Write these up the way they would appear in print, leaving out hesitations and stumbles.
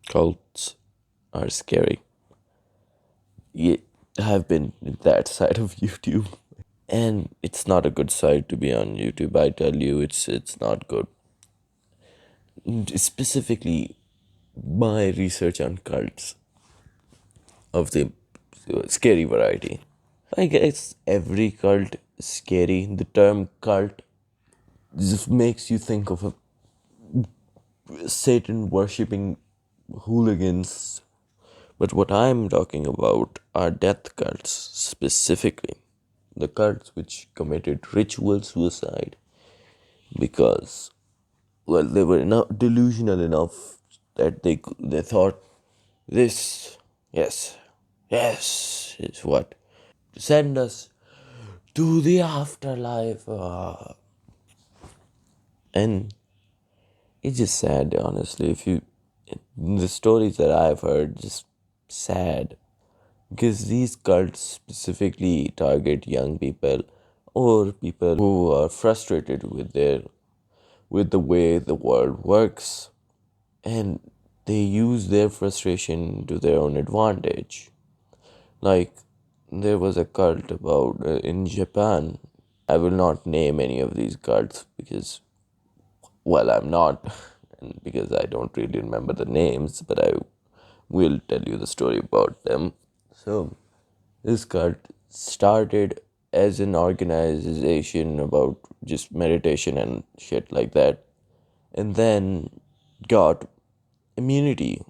Cults are scary. Yeah, I've been in that side of YouTube, and it's not a good side to be on YouTube. I tell you, it's not good. Specifically, my research on cults of the scary variety. I guess every cult is scary. The term cult just makes you think of a Satan worshipping hooligans. But what I'm talking about are death cults specifically. The cults which committed ritual suicide because, well, they were delusional enough that they thought this, yes, yes, is what send us to the afterlife. And it's just sad, honestly. If you, the stories that I've heard, just sad. Because these cults specifically target young people or people who are frustrated with the way the world works, and they use their frustration to their own advantage. Like, there was a cult about in Japan. I will not name any of these cults because, well, I'm not, and because I don't really remember the names, but I will tell you the story about them. So, this cult started as an organization about just meditation and shit like that, and then got immunity.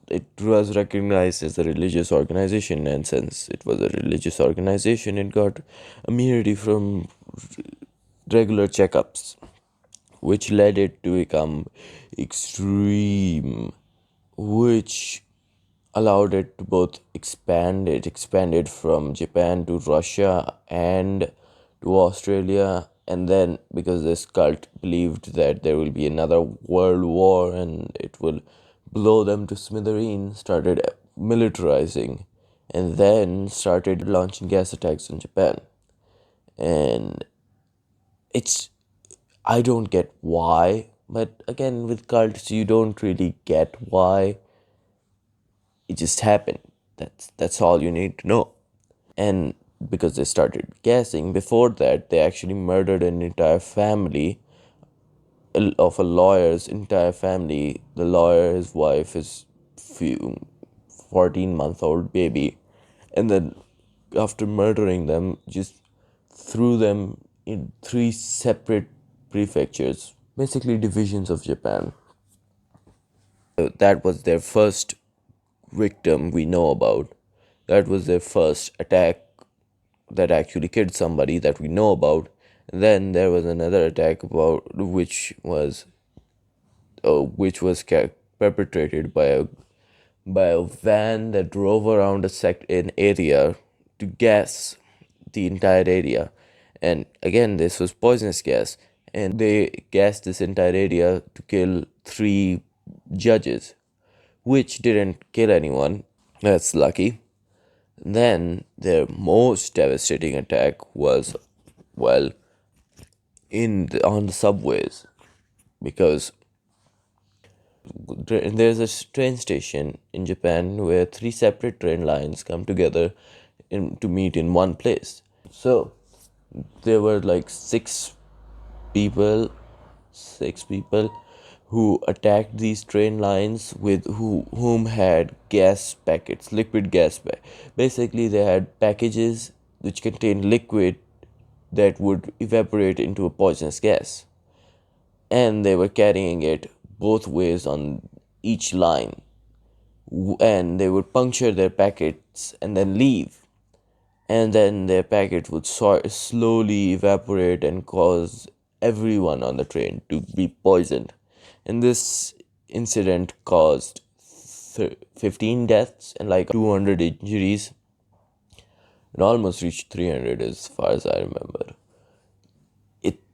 It was recognized as a religious organization, and since it was a religious organization, it got immunity from regular checkups, which led it to become extreme, which allowed it to both expand. It expanded from Japan to Russia and to Australia. And then, because this cult believed that there will be another world war and it will blow them to smithereens, started militarizing and then started launching gas attacks on Japan. And it's, I don't get why, but again, with cults, you don't really get why. It just happened. That's all you need to know. And because they started guessing, before that they actually murdered an entire family of a lawyer's entire family. The lawyer, his wife, his 14-month-old baby, and then after murdering them, just threw them in three separate prefectures, basically divisions of Japan. That was their first victim we know about. That was their first attack that actually killed somebody that we know about. And then there was another attack about which was perpetrated by a van that drove around an area to gas the entire area. And again, this was poisonous gas, and they gassed this entire area to kill three judges, which didn't kill anyone. That's lucky. Then their most devastating attack was, well, on the subways, because there's a train station in Japan where three separate train lines come together to meet in one place. So there were like people, six people who attacked these train lines with whom had gas packets, liquid gas. Basically, they had packages which contained liquid that would evaporate into a poisonous gas, and they were carrying it both ways on each line, and they would puncture their packets and then leave, and then their packet would slowly evaporate and cause everyone on the train to be poisoned. And this incident caused 15 deaths and like 200 injuries. It almost reached 300 as far as I remember.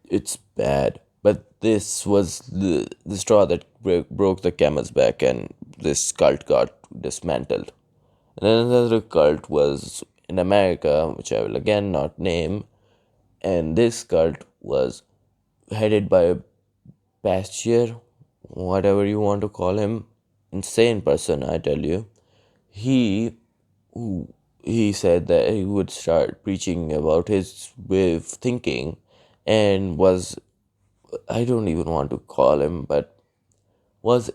It's bad, but this was the straw that broke the camel's back, and this cult got dismantled. And another cult was in America, which I will again not name, and this cult was headed by a pastor, whatever you want to call him. insane person, I tell you. He he said that he would start preaching about his way of thinking, and was, I don't even want to call him, but was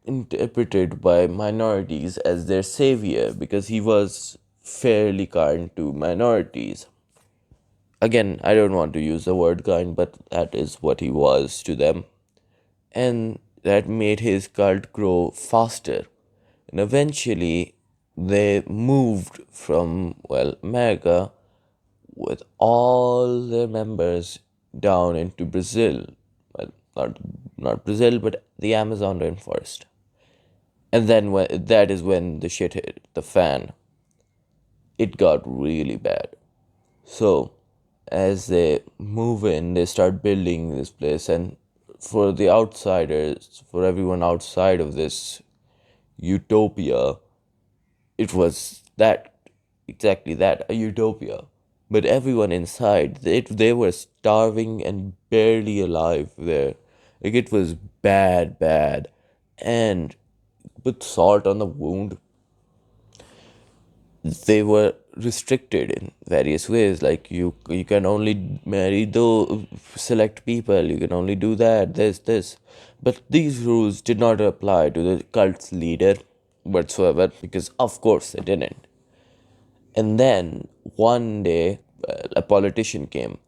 interpreted by minorities as their savior because he was fairly kind to minorities. Again, I don't want to use the word kind, but that is what he was to them. And that made his cult grow faster. And eventually, they moved from, well, America with all their members down into Brazil. Well, not Brazil, but the Amazon rainforest. And then that is when the shit hit the fan. It got really bad. So, as they move in, they start building this place, and for the outsiders, for everyone outside of this utopia, it was that, exactly that, a utopia. But everyone inside, they were starving and barely alive there. Like, it was bad, bad. And with salt on the wound, they were restricted in various ways. Like, you can only marry the select people, you can only do that, this. But these rules did not apply to the cult's leader whatsoever, because of course they didn't. And then one day, a politician came.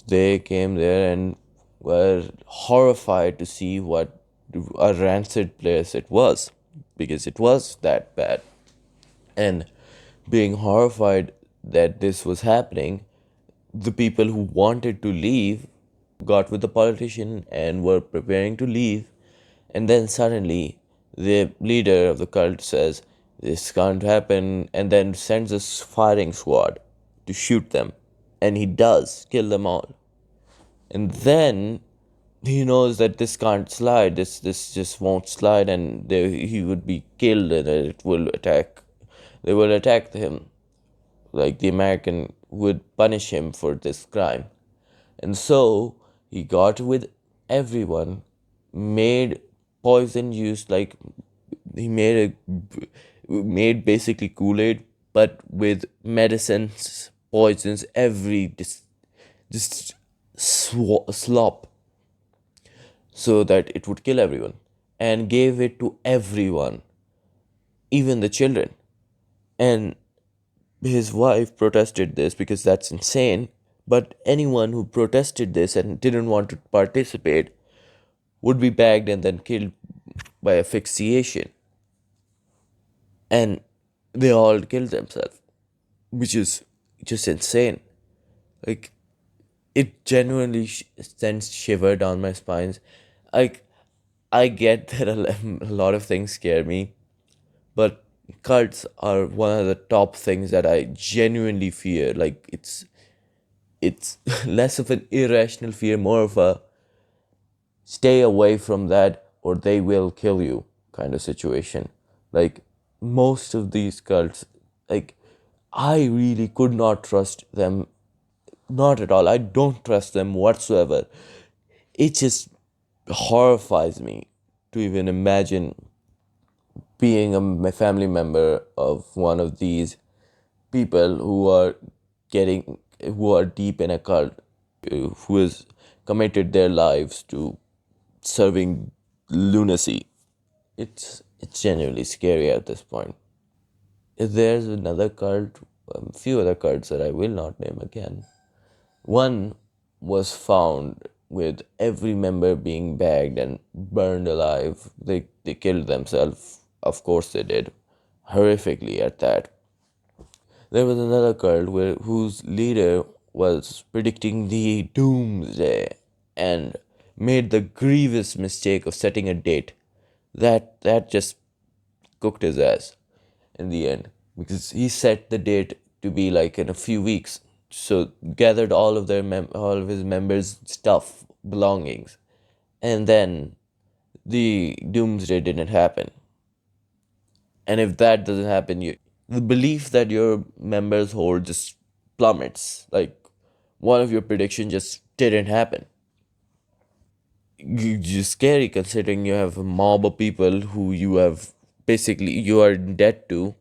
They came there and were horrified to see what a rancid place it was, because it was that bad. And being horrified that this was happening, the people who wanted to leave got with the politician and were preparing to leave. And then suddenly, the leader of the cult says, "This can't happen," and then sends a firing squad to shoot them. And he does kill them all. And then he knows that this can't slide, this just won't slide, and he would be killed, and it will attack. They will attack him, like the American would punish him for this crime. And so he got with everyone, made poison juice, like he made basically Kool-Aid, but with medicines, poisons, just slop, so that it would kill everyone, and gave it to everyone, even the children. And his wife protested this because that's insane. But anyone who protested this and didn't want to participate would be bagged and then killed by asphyxiation. And they all killed themselves, which is just insane. Like, it genuinely sends shiver down my spines. Like, I get that a lot of things scare me, but cults are one of the top things that I genuinely fear. Like, it's less of an irrational fear, more of a stay away from that or they will kill you kind of situation. Like, most of these cults, like, I really could not trust them, not at all. I don't trust them whatsoever. It just horrifies me to even imagine being a family member of one of these people who are deep in a cult, who has committed their lives to serving lunacy. It's genuinely scary at this point. There's another cult, a few other cults that I will not name again. One was found with every member being bagged and burned alive. They killed themselves. Of course they did. Horrifically at that. There was another cult whose leader was predicting the doomsday and made the grievous mistake of setting a date. That just cooked his ass in the end, because he set the date to be like in a few weeks. So gathered all of his members' stuff, belongings, and then the doomsday didn't happen. And if that doesn't happen, the belief that your members hold just plummets. Like, one of your predictions just didn't happen. just scary considering you have a mob of people who you are in debt to,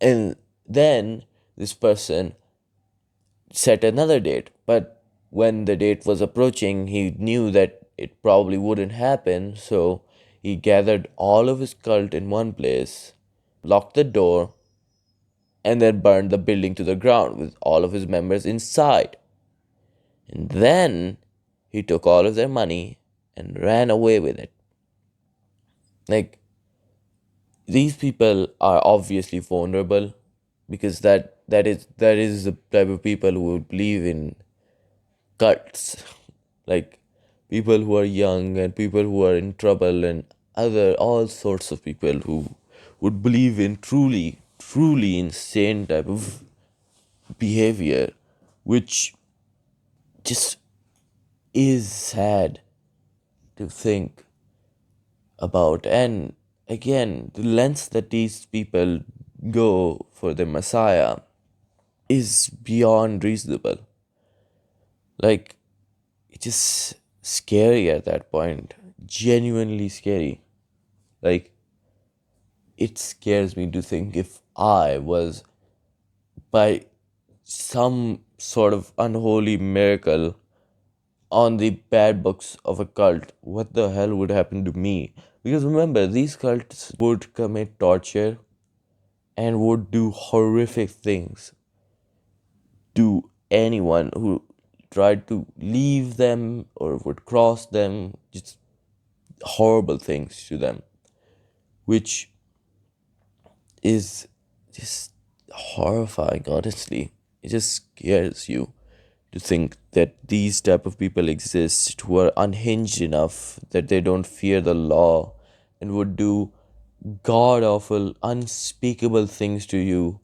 and then this person set another date. But when the date was approaching, he knew that it probably wouldn't happen, so he gathered all of his cult in one place, locked the door, and then burned the building to the ground with all of his members inside. And then he took all of their money and ran away with it. Like, these people are obviously vulnerable because that is the type of people who would believe in cults. Like, people who are young and people who are in trouble and other all sorts of people who would believe in truly insane type of behavior, which just is sad to think about. And again, the lengths that these people go for the Messiah is beyond reasonable. Like, it's just scary at that point. Genuinely scary. Like, it scares me to think if I was, by some sort of unholy miracle, on the bad books of a cult, what the hell would happen to me? Because remember, these cults would commit torture and would do horrific things to anyone who tried to leave them or would cross them, just horrible things to them, which is just horrifying, honestly. It just scares you to think that these type of people exist who are unhinged enough that they don't fear the law and would do god awful unspeakable things to you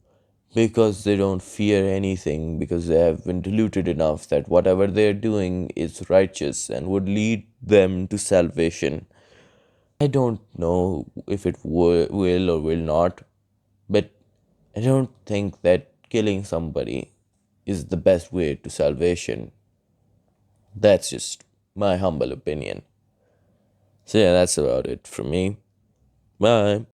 because they don't fear anything, because they have been deluded enough that whatever they're doing is righteous and would lead them to salvation. I don't know if it will or will not, but I don't think that killing somebody is the best way to salvation. That's just my humble opinion. So, yeah, that's about it from me. Bye.